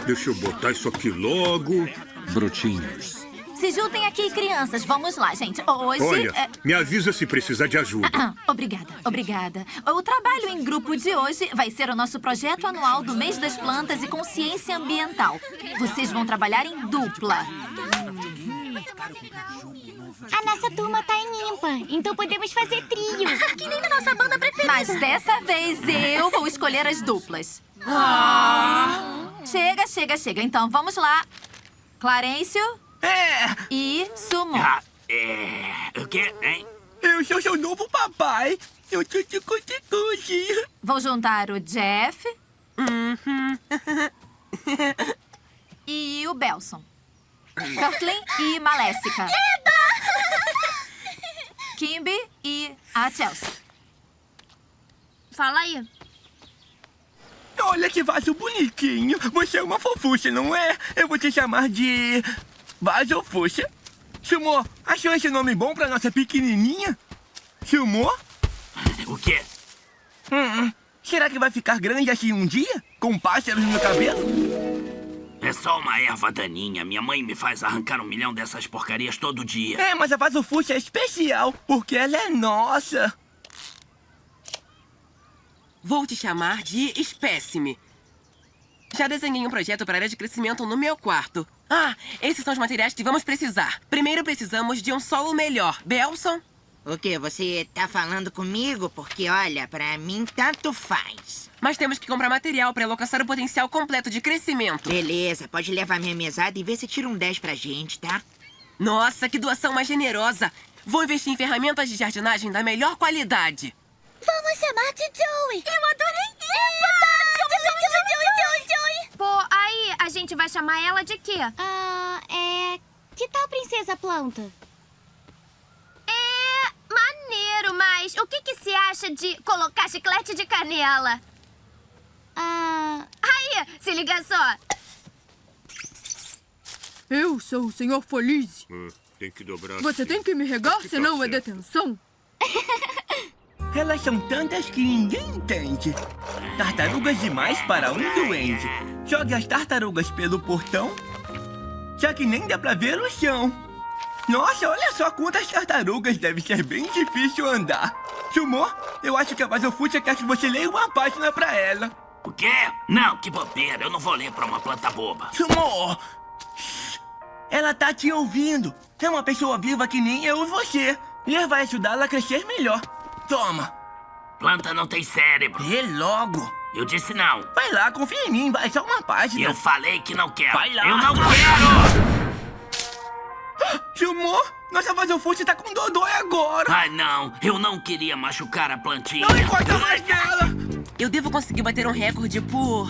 Deixa eu botar isso aqui logo. Brotinhos. Se juntem aqui, crianças. Vamos lá, gente. Hoje... Olha, me avisa se precisar de ajuda. Obrigada, obrigada. O trabalho em grupo de hoje vai ser o nosso projeto anual do Mês das Plantas e Consciência Ambiental. Vocês vão trabalhar em dupla. A nossa turma tá em ímpar, então podemos fazer trio. Que nem na nossa banda preferida. Mas dessa vez eu vou escolher as duplas. Chega. Então vamos lá. Clarencio e Sumo. O quê, hein? Eu sou seu novo papai. Eu tô te cuticute. Vou juntar o Jeff e o Belson. Kirtlin e Maléssica. Kimby e a Chelsea. Fala aí. Olha que vaso bonitinho. Você é uma fofucha, não é? Eu vou te chamar de... Vasofucha. Sumo, achou esse nome bom pra nossa pequenininha? Sumo? O quê? Será que vai ficar grande assim um dia? Com pássaros no cabelo? É só uma erva daninha. Minha mãe me faz arrancar 1 milhão dessas porcarias todo dia. É, mas a vasofucha é especial, porque ela é nossa. Vou te chamar de espécime. Já desenhei um projeto para área de crescimento no meu quarto. Esses são os materiais que vamos precisar. Primeiro precisamos de um solo melhor. Belson? O quê? Você tá falando comigo? Porque, olha, pra mim tanto faz. Mas temos que comprar material para alcançar o potencial completo de crescimento. Beleza, pode levar minha mesada e ver se tira um 10 pra gente, tá? Nossa, que doação mais generosa. Vou investir em ferramentas de jardinagem da melhor qualidade. Vamos chamar de Joey. Eu adorei Joey. Pô, aí a gente vai chamar ela de quê? Que tal Princesa Planta? Maneiro, mas o que se acha de colocar chiclete de canela? Aí, se liga só. Eu sou o Sr. Feliz. Tem que dobrar. Você tem que me regar, senão é detenção. Elas são tantas que ninguém entende. Tartarugas demais para um doente. Jogue as tartarugas pelo portão, já que nem dá pra ver o chão. Nossa, olha só quantas tartarugas. Deve ser bem difícil andar. Sumo, eu acho que a vasofucha quer que você leia uma página pra ela. O quê? Não, que bobeira. Eu não vou ler pra uma planta boba. Sumo! Ela tá te ouvindo. É uma pessoa viva que nem eu e você. E vai ajudá-la a crescer melhor. Toma. Planta não tem cérebro. Lê logo. Eu disse não. Vai lá, confia em mim. Vai só uma página. Eu falei que não quero. Vai lá. Eu não quero! Sumo, nossa vasofucha tá com dodói agora. Ai, não. Eu não queria machucar a plantinha. Não encosta mais nela. Eu devo conseguir bater um recorde por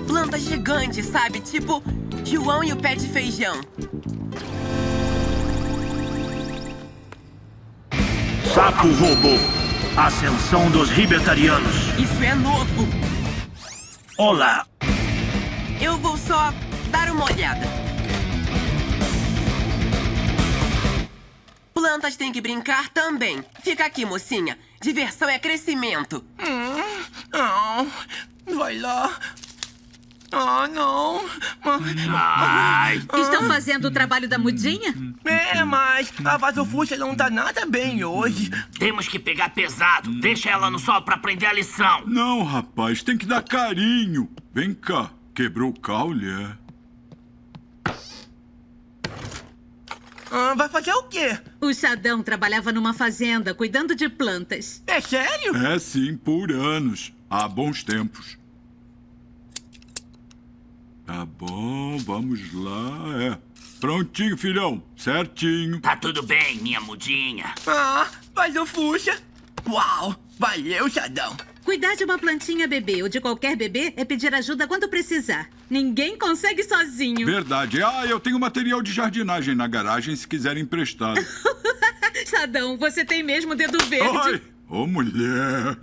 planta gigante, sabe? Tipo João e o pé de feijão. Sapo Robô. Ascensão dos Ribetarianos. Isso é novo. Olá. Eu vou só dar uma olhada. Plantas têm que brincar também. Fica aqui, mocinha. Diversão é crescimento. Vai lá. Não. Ai. Estão fazendo o trabalho da mudinha? Mas a vasofucha não tá nada bem hoje. Temos que pegar pesado. Deixa ela no sol pra aprender a lição. Não, rapaz, tem que dar carinho. Vem cá, quebrou o caule, é? Vai fazer o quê? O Xadão trabalhava numa fazenda, cuidando de plantas. É sério? É sim, por anos. Há bons tempos. Tá bom, vamos lá, Prontinho, filhão. Certinho. Tá tudo bem, minha mudinha. Vasofucha. Uau, valeu, Xadão. Cuidar de uma plantinha bebê ou de qualquer bebê é pedir ajuda quando precisar. Ninguém consegue sozinho. Verdade. Eu tenho material de jardinagem na garagem se quiser emprestado. Xadão, você tem mesmo dedo verde. Ai, ô mulher.